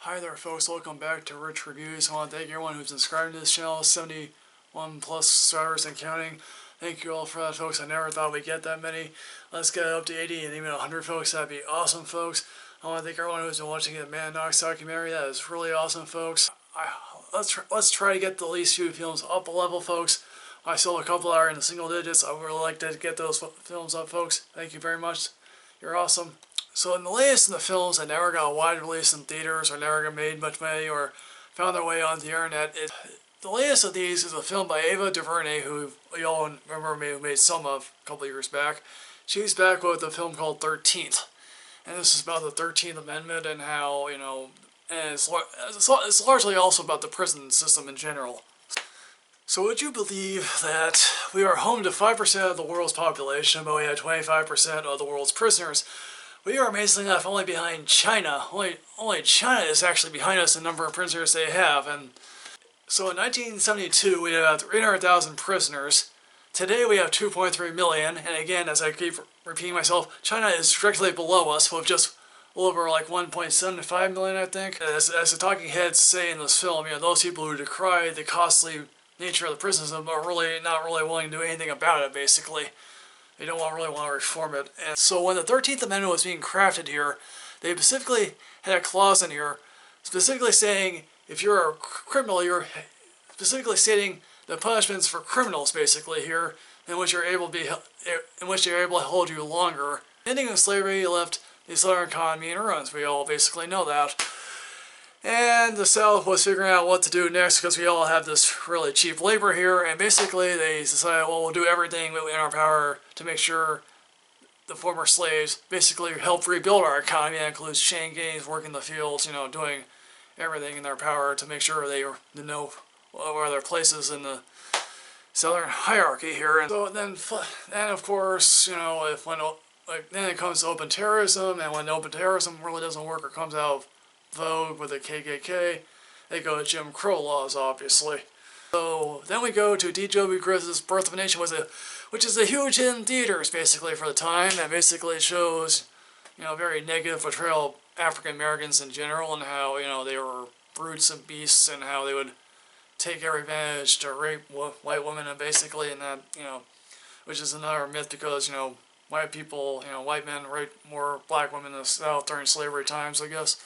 Hi there folks, welcome back to Rich Reviews. I want to thank everyone who's subscribed to this channel, 71 plus subscribers and counting. Thank you all for that, folks. I never thought we'd get that many. Let's get up to 80 and even 100, folks. That'd be awesome, folks. I want to thank everyone who's been watching the Man Knox documentary. That is really awesome, folks. Let's try to get the least few films up a level, folks. I saw a couple that are in the single digits. I would really like to get those films up, folks. Thank you very much. You're awesome. So in the latest in the films that never got a wide release in theaters or never got made much money or found their way on the internet, the latest of these is a film by Ava DuVernay, who you all remember made some of a couple of years back. She's back with a film called 13th. And this is about the 13th Amendment and how, you know, and it's largely also about the prison system in general. So would you believe that we are home to 5% of the world's population, but we have 25% of the world's prisoners? We are amazingly enough only behind China. Only China is actually behind us in the number of prisoners they have. And so in 1972, we had 300,000 prisoners. Today we have 2.3 million. And again, as I keep repeating myself, China is directly below us with just over like 1.75 million, I think. As the talking heads say in this film, you know, those people who decry the costly nature of the prison system are really not really willing to do anything about it, basically. They don't really want to reform it. And so when the 13th Amendment was being crafted here, they specifically had a clause in here specifically saying if you're a criminal, you're specifically stating the punishments for criminals, basically, here, in which you're able to hold you longer. Ending of slavery left the Southern economy in ruins. We all basically know that. And the South was figuring out what to do next because we all have this really cheap labor here, and basically they decided, well, we'll do everything in our power to make sure the former slaves basically help rebuild our economy. That includes chain gangs, working the fields, you know, doing everything in their power to make sure they know where their places in the Southern hierarchy here. And so then of course, you know, then it comes to open terrorism, and when open terrorism really doesn't work or comes out of vogue with the KKK, they go to Jim Crow laws, obviously. So then we go to D.W. Griffith's Birth of a Nation, which is a huge hit in theaters, basically, for the time, and basically shows, you know, very negative portrayal of African Americans in general, and how, you know, they were brutes and beasts, and how they would take every advantage to rape white women, and basically, and that, you know, which is another myth because, you know, white people, you know, white men raped more black women in the South during slavery times, I guess.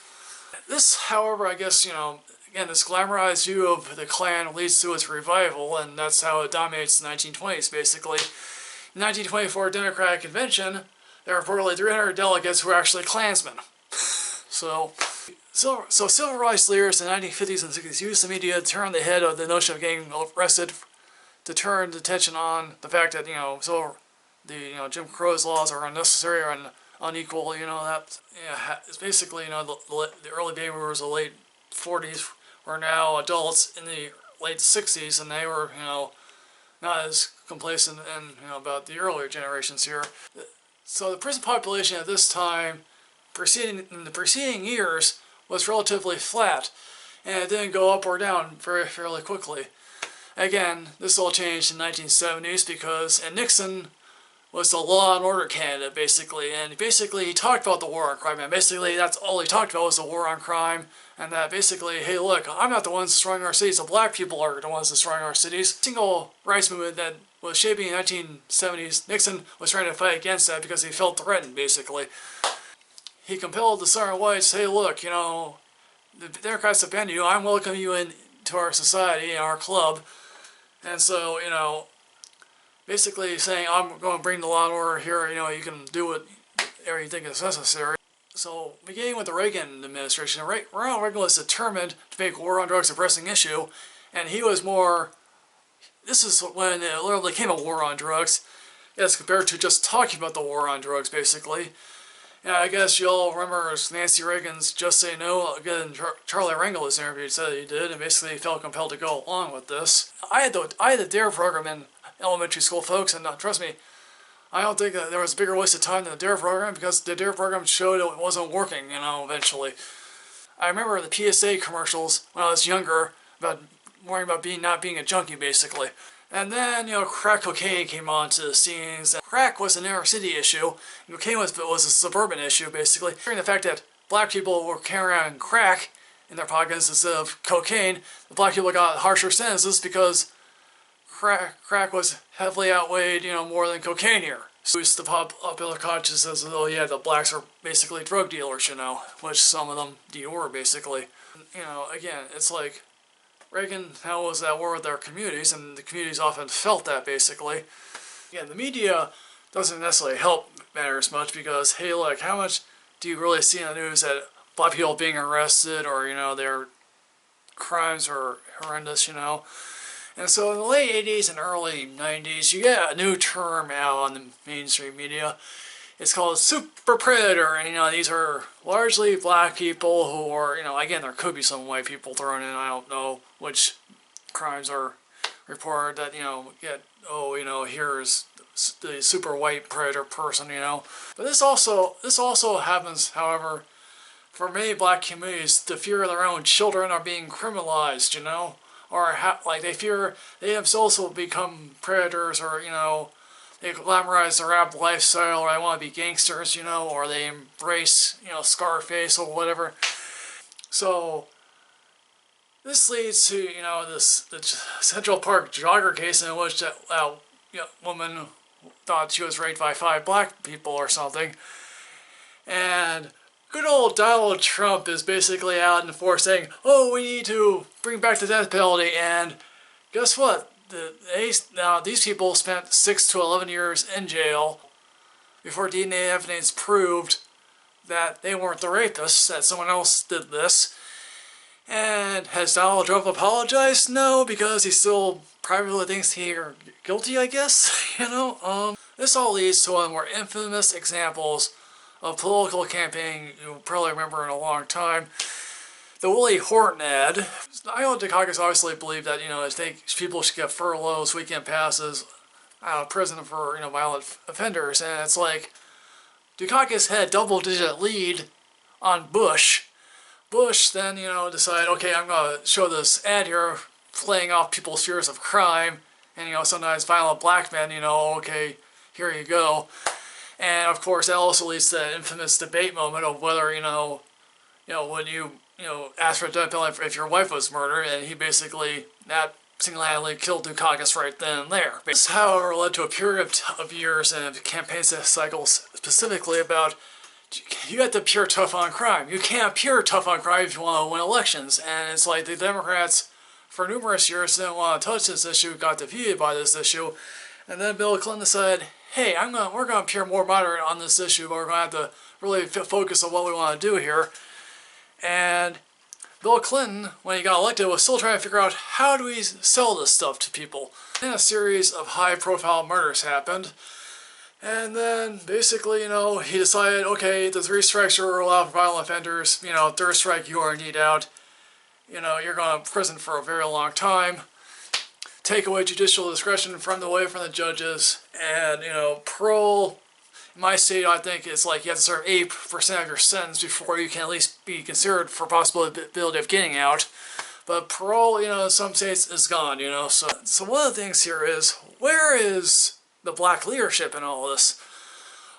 This, however, I guess, you know, again, this glamorized view of the Klan leads to its revival, and that's how it dominates the 1920s, basically. In the 1924 Democratic Convention, there were reportedly 300 delegates who were actually Klansmen. So civil rights leaders in the 1950s and 60s used the media to turn the head of the notion of getting arrested, to turn the attention on the fact that, you know, Jim Crow's laws are unnecessary or unequal, you know, that, yeah, it's basically, you know, the early baby boomers, the late 40s, were now adults in the late 60s, and they were, you know, not as complacent and, you know, about the earlier generations here. So the prison population at this time, in the preceding years, was relatively flat, and it didn't go up or down fairly quickly. Again, this all changed in the 1970s because, and Nixon was the law and order candidate, basically, and basically he talked about the war on crime, and basically that's all he talked about was the war on crime, and that basically, hey look, I'm not the ones destroying our cities, the black people are the ones destroying our cities. The civil rights movement that was shaping in the 1970s, Nixon was trying to fight against that because he felt threatened, basically. He compelled the Southern whites, hey look, you know, the Democrats offend you, I'm welcoming you into our society, our club, and so, you know, basically saying, I'm going to bring the law and order here, you know, you can do whatever you think is necessary. So, beginning with the Reagan administration, Ronald Reagan was determined to make war on drugs a pressing issue, and he was more, this is when it literally became a war on drugs, as compared to just talking about the war on drugs, basically. And I guess you all remember Nancy Reagan's Just Say No, again, Charlie Rangel's interview said he did, and basically he felt compelled to go along with this. I had the D.A.R.E program in elementary school, folks, and trust me, I don't think that there was a bigger waste of time than the D.A.R.E program, because the D.A.R.E program showed it wasn't working, you know, eventually. I remember the PSA commercials when I was younger, about worrying about not being a junkie, basically. And then, you know, crack cocaine came onto the scenes. Crack was an inner city issue, and cocaine was a suburban issue, basically. During the fact that black people were carrying around crack in their pockets instead of cocaine, the black people got harsher sentences because crack was heavily outweighed, more than cocaine here. So it's the popular consciousness of, oh yeah, the blacks are basically drug dealers, which some of them were basically. Again, it's like Reagan was at war with their communities, and the communities often felt that basically. Again, the media doesn't necessarily help matters much because, hey, look, how much do you really see in the news that black people being arrested or, their crimes are horrendous, And so in the late 80s and early 90s, you get a new term out on the mainstream media. It's called super predator, and these are largely black people who are, again, there could be some white people thrown in. I don't know which crimes are reported that, here's the super white predator person, But this also happens, however, for many black communities, the fear of their own children are being criminalized, or they fear they themselves will become predators, or they glamorize their rap lifestyle, or they want to be gangsters, or they embrace Scarface or whatever. So this leads to the Central Park jogger case in which that woman thought she was raped by 5 black people or something, and good old Donald Trump is basically out in force saying, oh, we need to bring back the death penalty, and guess what? These people spent 6 to 11 years in jail before DNA evidence proved that they weren't the rapists, that someone else did this. And has Donald Trump apologized? No, because he still privately thinks they're guilty, I guess. This all leads to one of the more infamous examples of political campaigning you'll probably remember in a long time. The Willie Horton ad. Iowa Dukakis obviously believed that, I think people should get furloughs, weekend passes, out of prison for, violent offenders. And it's like, Dukakis had a double-digit lead on Bush. Bush then, decided, okay, I'm going to show this ad here, playing off people's fears of crime, and, sometimes violent black men, okay, here you go. And, of course, that also leads to that infamous debate moment of whether, when you ask for a death penalty if your wife was murdered, and he basically, that single-handedly killed Dukakis right then and there. This, however, led to a period of years and campaign cycles specifically about, you have to appear tough on crime. You can't appear tough on crime if you want to win elections. And it's like the Democrats, for numerous years, didn't want to touch this issue, got defeated by this issue. And then Bill Clinton said, hey, we're going to appear more moderate on this issue, but we're going to have to really focus on what we want to do here. And Bill Clinton, when he got elected, was still trying to figure out how do we sell this stuff to people. Then a series of high-profile murders happened. And then, basically, he decided, okay, the 3 strikes are allowed for violent offenders. 3rd strike, you are indeed out. You're going to prison for a very long time. Take away judicial discretion away from the judges. And, parole, in my state, I think it's like you have to serve 8% of your sentence before you can at least be considered for possibility of getting out. But parole, in some states is gone, So one of the things here is, where is the black leadership in all this?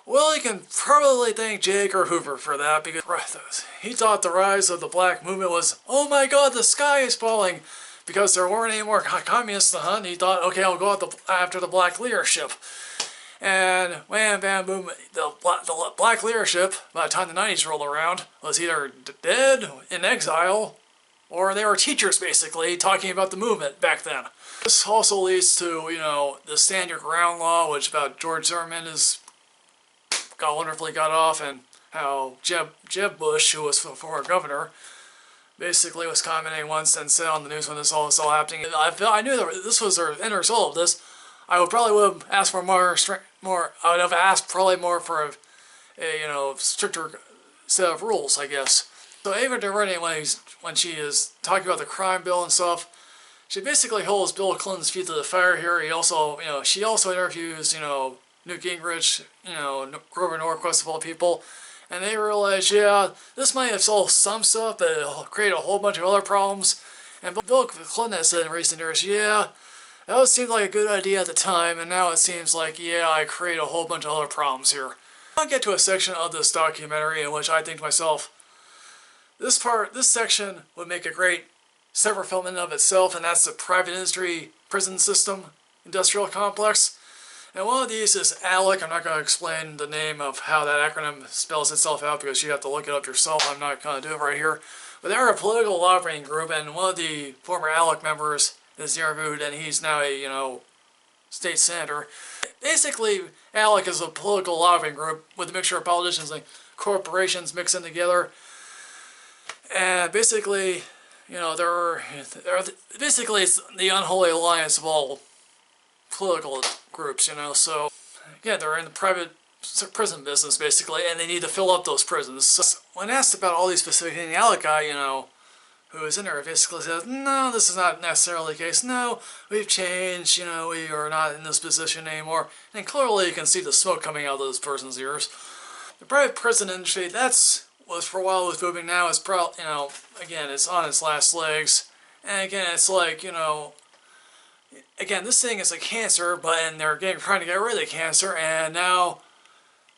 Well, you can probably thank J. Edgar Hoover for that, because he thought the rise of the black movement was, oh my god, the sky is falling, because there weren't any more communists to hunt. He thought, okay, I'll go after the black leadership. And wham, bam, boom, the black leadership, by the time the 90s rolled around, was either dead, in exile, or they were teachers, basically, talking about the movement back then. This also leads to, the Stand Your Ground law, which about George Zimmerman wonderfully got off, and how Jeb Bush, who was former governor, basically was commenting once and said on the news when this all was happening, I knew that this was the end result of this. I would have asked for I would have asked probably more for a stricter set of rules, I guess. So Ava DuVernay, when she is talking about the crime bill and stuff, she basically holds Bill Clinton's feet to the fire here. She also interviews, Newt Gingrich, Grover Norquist of all people, and they realize, yeah, this might have solved some stuff, but it'll create a whole bunch of other problems. And Bill Clinton has said in recent years, yeah, that seemed like a good idea at the time, and now it seems like, yeah, I create a whole bunch of other problems here. I'll get to a section of this documentary in which I think to myself, This section would make a great separate film in and of itself, and that's the private industry prison system industrial complex. And one of these is ALEC. I'm not going to explain the name of how that acronym spells itself out because you have to look it up yourself. I'm not going to do it right here. But they're a political lobbying group, and one of the former ALEC members is interviewed, and he's now a, state senator. Basically, ALEC is a political lobbying group with a mixture of politicians and corporations mixed in together. And basically, basically it's the unholy alliance of all political groups, so again, they're in the private prison business basically, and they need to fill up those prisons. So when asked about all these specific things, the ALEC guy, who is in there basically says, no, this is not necessarily the case. No, we've changed, we are not in this position anymore. And clearly you can see the smoke coming out of those person's ears. The private prison industry, was for a while was booming. Now it's probably, again, it's on its last legs. And again, it's like, again, this thing is a cancer, and they're trying to get rid of the cancer, and now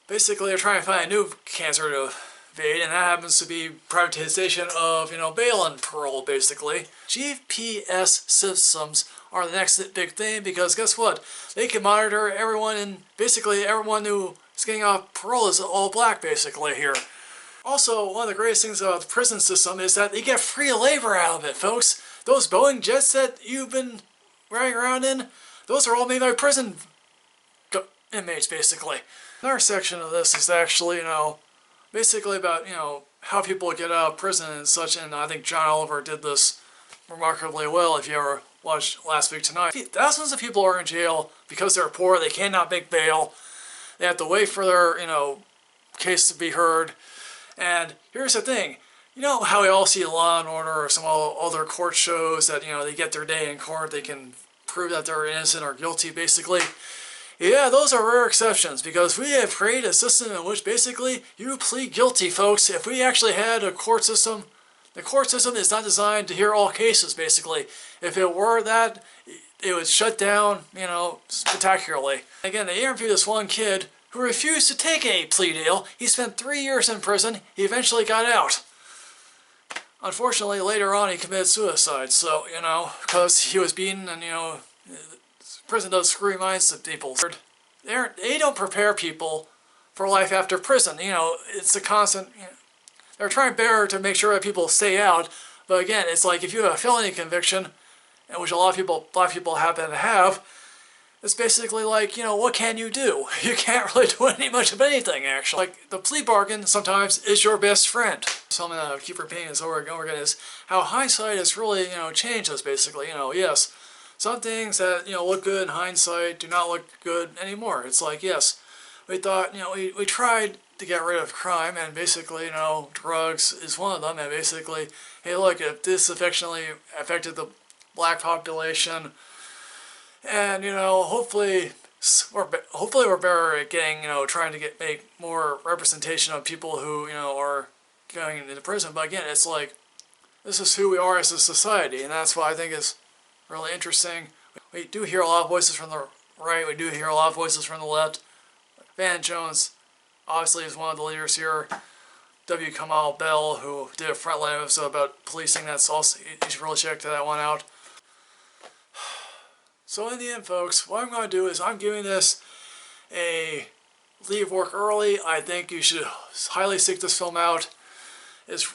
basically they're trying to find a new cancer to evade, and that happens to be privatization of, bail and parole, basically. GPS systems are the next big thing, because guess what? They can monitor everyone, and basically everyone who is getting off parole is all black, basically, here. Also, one of the greatest things about the prison system is that they get free labor out of it, folks. Those Boeing jets that you've been riding around in, those are all made by prison inmates, basically. Another section of this is actually, basically about, how people get out of prison and such, and I think John Oliver did this remarkably well if you ever watched Last Week Tonight. Thousands of people are in jail because they're poor, they cannot make bail, they have to wait for their, case to be heard, and here's the thing. You know how we all see Law and Order or some other court shows that, they get their day in court, they can prove that they're innocent or guilty, basically. Yeah, those are rare exceptions, because we have created a system in which basically you plead guilty, folks. If we actually had a court system, the court system is not designed to hear all cases, basically. If it were that, it would shut down, spectacularly. Again, they interviewed this one kid who refused to take a plea deal. He spent 3 years in prison. He eventually got out. Unfortunately, later on, he committed suicide. So, because he was beaten, and, prison does screwy minds to people. They don't prepare people for life after prison. It's a constant. They're trying better to make sure that people stay out. But again, it's like if you have a felony conviction, which a lot of people happen to have, it's basically like, what can you do? You can't really do much of anything, actually. Like, the plea bargain sometimes is your best friend. Something that I keep repeating this over and over again is how hindsight has really, changed us, basically. Yes, some things that, look good in hindsight do not look good anymore. It's like, yes, we thought, we tried to get rid of crime, and basically, drugs is one of them, and basically, hey, look, if this affected the black population, and, hopefully we're better at getting, trying to make more representation of people who, are going into prison. But again, it's like, this is who we are as a society, and that's what I think is really interesting. We do hear a lot of voices from the right, we do hear a lot of voices from the left. Van Jones, obviously, is one of the leaders here. W. Kamau Bell, who did a Frontline episode about policing, that's also, you should really check that one out. So in the end, folks, what I'm going to do is I'm giving this a leave work early. I think you should highly seek this film out. It's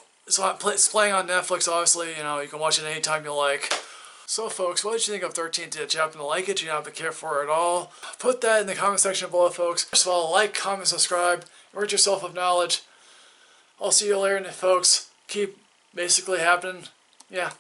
playing on Netflix, obviously. You can watch it anytime you like. So, folks, what did you think of 13? Did you happen to like it? Do you not have to care for it at all? Put that in the comment section below, folks. First of all, like, comment, subscribe, enrich yourself with knowledge. I'll see you later, folks. Keep basically happening. Yeah.